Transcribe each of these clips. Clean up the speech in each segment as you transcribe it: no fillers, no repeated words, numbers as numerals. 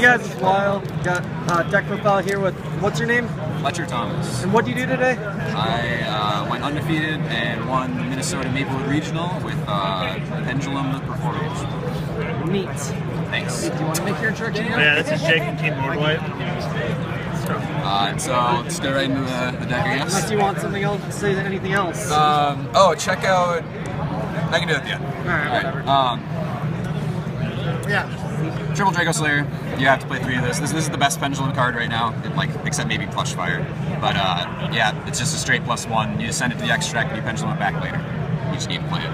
guys, it's Lyle. Got deck profile here with, what's your name? Fletcher Thomas. And what do you do today? I went undefeated and won the Minnesota Maplewood Regional with Pendulum Performage. Neat. Thanks. Do you want to make your introduction here? Yeah, this is Jake from Team Boardwipe. And so let's get right into the deck, I guess. Unless you want something else, say anything else. Check out. I can do it at the end. Alright, whatever. Yeah. Triple Draco Slayer. You have to play 3 of this. This is the best Pendulum card right now, except maybe Plush Fire. But yeah, it's just a straight +1. You just send it to the extract and you Pendulum it back later. You just need to play it.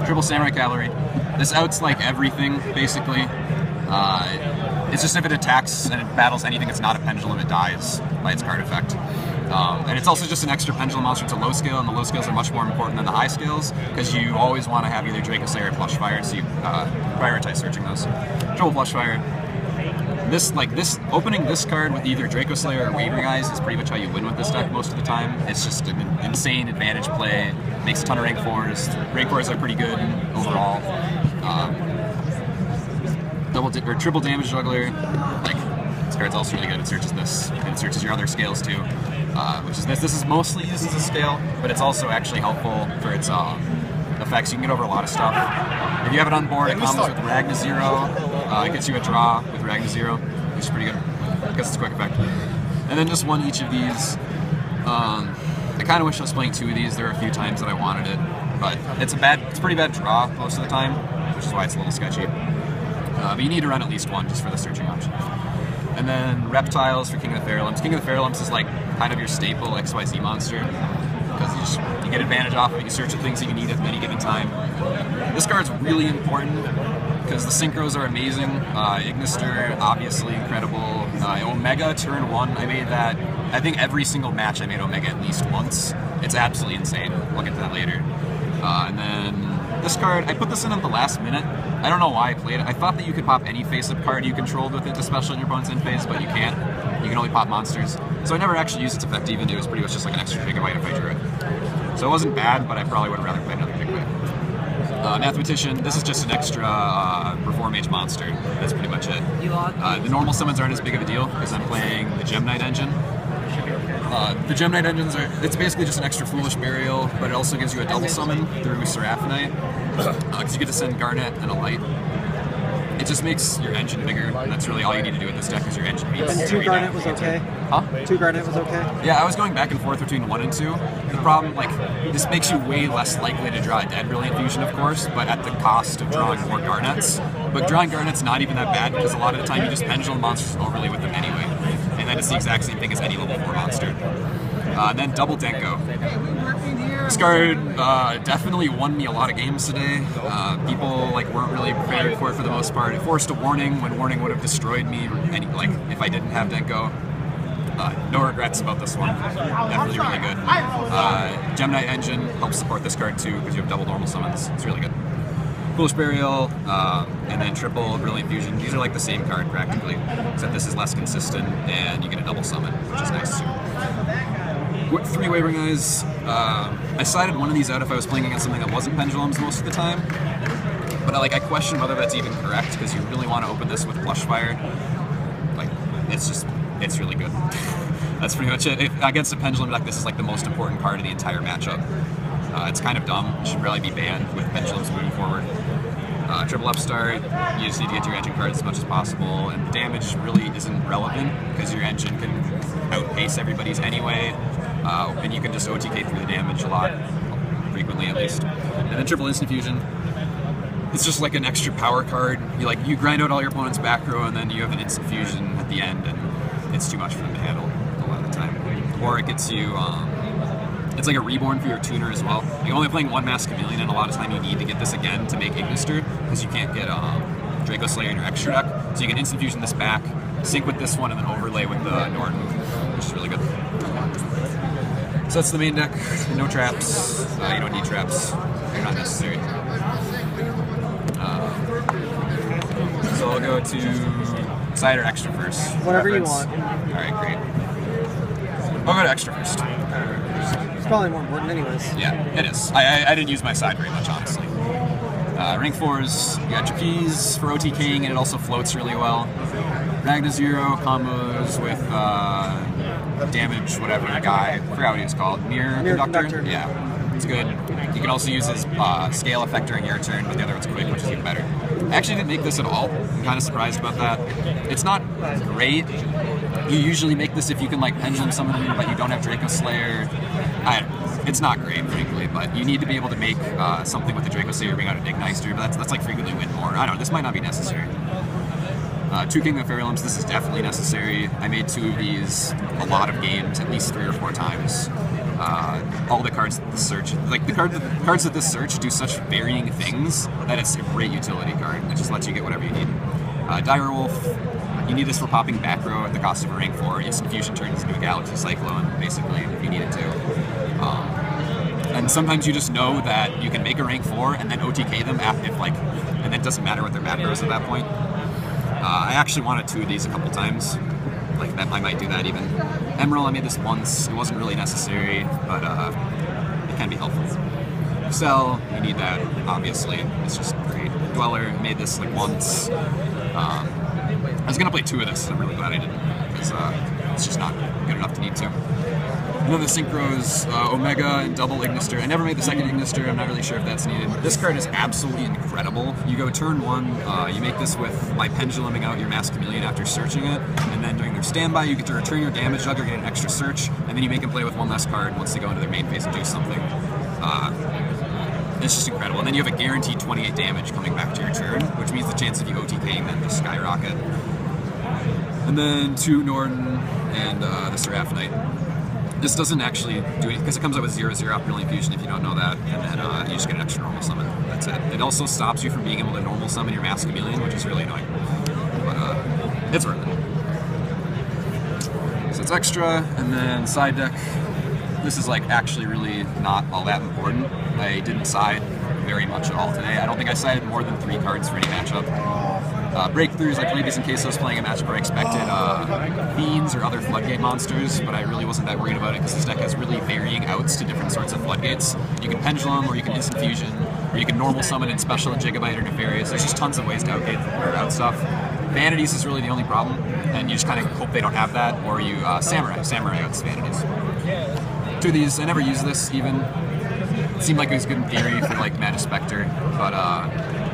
Triple Samurai Cavalry. This outs like everything, basically. It's just if it attacks and it battles anything that's not a Pendulum, it dies by its card effect. And it's also just an extra Pendulum monster. It's a low scale, and the low scales are much more important than the high scales, because you always want to have either Draco Slayer or Plush Fire, so you prioritize searching those. Triple Plush Fire. Opening this card with either Draco Slayer or Wavering Eyes is pretty much how you win with this deck most of the time. It's just an insane advantage play. Makes a ton of rank 4s. Rank 4s are pretty good overall. Triple Damage Juggler. This card's also really good. It searches this, and it searches your other scales too, which is this. This is mostly used as a scale, but it's also actually helpful for its effects. You can get over a lot of stuff. If you have it on board, it comes with Ragna 0. It gets you a draw with Ragna 0, which is pretty good, because it's a quick effect. And then just one each of these. I kind of wish I was playing 2 of these. There were a few times that I wanted it, but it's a pretty bad draw most of the time, which is why it's a little sketchy. But you need to run at least 1 just for the searching option. And then Reptiles for King of the Fairlumps. King of the Fairlumps is kind of your staple XYZ monster, because you get advantage off of it. You search the things that you need at any given time. This card's really important because the synchros are amazing. Ignister, obviously incredible. Omega turn 1, I made that. I think every single match I made Omega at least once. It's absolutely insane. We'll get to that later. And then this card, I put this in at the last minute. I don't know why I played it. I thought that you could pop any face-up card you controlled with it to special in your opponent's end phase, but you can't. You can only pop monsters. So I never actually used its effect even. It was pretty much just like an extra Gigabyte if I drew it. So it wasn't bad, but I probably would have rather played another Gigabyte. Mathematician, this is just an extra Performage monster. That's pretty much it. The normal summons aren't as big of a deal because I'm playing the Gem Knight engine. The Gem Knight engines it's basically just an extra Foolish Burial, but it also gives you a double summon through Seraphinite, because you get to send Garnet and a Light. It just makes your engine bigger, and that's really all you need to do with this deck is your engine beats. And 2 Garnet was okay? Huh? 2 Garnet was okay? Yeah, I was going back and forth between 1 and 2. The problem, this makes you way less likely to draw a Dead Brilliant Fusion, of course, but at the cost of drawing more Garnets. But drawing Garnet's not even that bad, because a lot of the time you just Pendulum monsters overlay with them anyway. And then it's the exact same thing as any level 4 monster. And then Double Denko. This card definitely won me a lot of games today. People weren't really prepared for it for the most part. It forced a warning when warning would have destroyed me. If I didn't have Denko. No regrets about this one. Definitely really good. Gem Knight Engine helps support this card too because you have double normal summons. It's really good. Foolish Burial, and then Triple Brilliant Fusion. These are the same card practically, except this is less consistent, and you get a double summon, which is nice too. 3 Wavering Eyes. I sided one of these out if I was playing against something that wasn't Pendulums most of the time, but I question whether that's even correct because you really want to open this with Plush Fire. It's really good. That's pretty much it. Against a Pendulum deck, this is the most important card of the entire matchup. It's kind of dumb. It should probably be banned with Pendulums moving forward. Triple Upstart, you just need to get your engine cards as much as possible, and damage really isn't relevant because your engine can outpace everybody's anyway, and you can just OTK through the damage a lot, frequently at least. And then Triple Instant Fusion, it's just an extra power card. You grind out all your opponent's back row, and then you have an Instant Fusion at the end, and it's too much for them to handle a lot of the time. Or it gets you, it's like a reborn for your tuner as well. You're only playing 1 Masked Chameleon, and a lot of time you need to get this again to make Ignister, because you can't get Draco Slayer in your extra deck. So you can Instant Fusion this back, sync with this one, and then overlay with the Norton, which is really good. So that's the main deck. No traps. You don't need traps. They're not necessary. So I'll go to side or extra first. Whatever Preference. you want. Alright, great. I'll go to extra first. It's probably more important anyways. Yeah, it is. I didn't use my side very much, honestly. Rank 4s, you got Trapeze for OTKing, and it also floats really well. Ragna Zero combos with damage, whatever, guy. I forgot what he was called. Mirror Conductor? Yeah, it's good. You can also use his scale effect during your turn, but the other one's quick, which is even better. I actually didn't make this at all. I'm kind of surprised about that. It's not great. You usually make this if you can like Pendulum summon, but you don't have Draco Slayer. It's not great, frankly, but you need to be able to make something with the Draco Slayer, bring out a Dignizer, but that's like frequently win more. I don't know, this might not be necessary. 2 King of Fairy Lumps, this is definitely necessary. I made 2 of these a lot of games, at least 3 or 4 times. All the cards that this search, like the cards that this search do such varying things that it's a great utility card. It just lets you get whatever you need. Dire Wolf, you need this for popping back row at the cost of a rank 4. Instant Fusion turns into a Galaxy Cyclone, basically, if you need it to. And sometimes you just know that you can make a rank 4 and then OTK them and it doesn't matter what their back row is at that point. I actually wanted 2 of these a couple times. Like that, I might do that even. Emerald, I made this once. It wasn't really necessary, but it can be helpful. Cell, you need that, obviously. It's just great. Dweller, made this like once. I was gonna play 2 of this, and I'm really glad I didn't, because it's just not good enough to need to. And then the Synchros, Omega and Double Ignister. I never made the second Ignister, I'm not really sure if that's needed. This card is absolutely incredible. You go turn 1, you make this with by Penduluming out your Mass Chameleon after searching it, and then during their standby you get to return your damage juggler, get an extra search, and then you make them play with 1 less card once they go into their main phase and do something. It's just incredible. And then you have a guaranteed 28 damage coming back to your turn, which means the chance of you OTKing them just skyrocket. And then 2 Norton and the Seraph Knight. This doesn't actually do anything, because it comes out with 0/0 Brilliant Fusion if you don't know that, and then you just get an extra normal summon. That's it. It also stops you from being able to normal summon your Mass Chameleon, which is really annoying. But it's worth it. So it's extra, and then side deck. This is like actually really not all that important. I didn't side very much at all today. I don't think I sided more than 3 cards for any matchup. Breakthroughs, I played these in case I was playing a matchup where I expected Fiends or other Floodgate monsters, but I really wasn't that worried about it because this deck has really varying outs to different sorts of Floodgates. You can Pendulum, or you can Instant Fusion, or you can normal summon in Special and Gigabyte or Nefarious. There's just tons of ways to out stuff. Vanities is really the only problem, and you just kind of hope they don't have that, or you Samurai outs Vanities. 2 of these, I never used this even. It seemed like it was good in theory for like Magus Spectre, but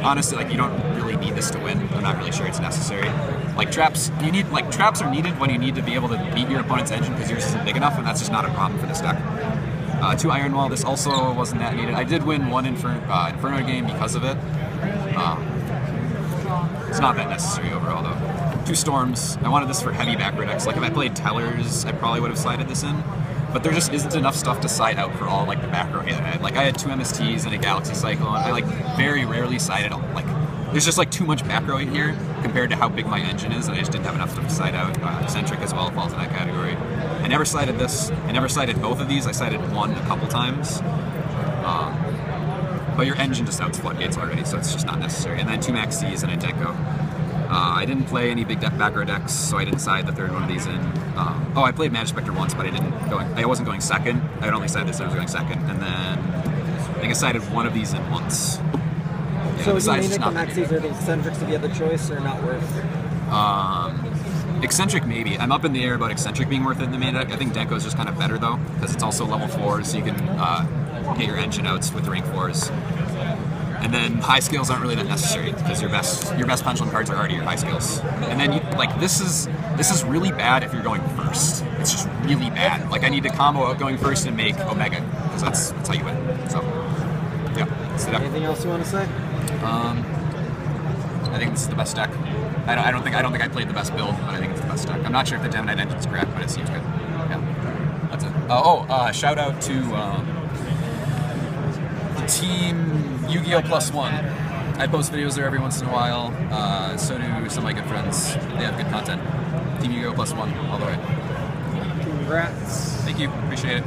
honestly, like you don't really need this to win. I'm not really sure it's necessary. Like traps, traps are needed when you need to be able to beat your opponent's engine because yours isn't big enough, and that's just not a problem for this deck. 2 Iron Wall, this also wasn't that needed. I did win 1 Inferno game because of it. It's not that necessary overall though. 2 Storms, I wanted this for heavy backward decks. Like if I played Tellers, I probably would have sided this in. But there just isn't enough stuff to side out for all like the back row. Like I had 2 MSTs and a Galaxy Cyclone. I like very rarely sided. Like there's just like too much back row here compared to how big my engine is, and I just didn't have enough stuff to side out. Eccentric as well falls in that category. I never sided this. I never sided both of these. I sided 1 a couple times. But your engine just outs Floodgates already, so it's just not necessary. And then 2 Max Cs and a Deco. I didn't play any big back row decks, so I didn't side the 3rd one of these in. Oh, I played Magus Spectre once, but I wasn't going second. I would only side this, I was going second. And then I think I sided 1 of these in once. Yeah, so you mean the Maxis or the Eccentrics to be the choice, or not worth? Eccentric maybe. I'm up in the air about Eccentric being worth it in the main deck. I think Deco is just kind of better though, because it's also level 4, so you can get your engine outs with the rank 4s. And then high scales aren't really that necessary because your best Pendulum cards are already your high scales. And then this is really bad if you're going first. It's just really bad. Like I need to combo out going first and make Omega because that's how you win. So yeah. That's the deck. Anything else you want to say? I think this is the best deck. I don't think I played the best build, but I think it's the best deck. I'm not sure if the Demonite engine is correct, but it seems good. Yeah. That's it. Shout out to the team Yu-Gi-Oh! +1. I post videos there every once in a while. So do some of my good friends. They have good content. Team Yu-Gi-Oh! +1 all the way. Congrats. Thank you. Appreciate it.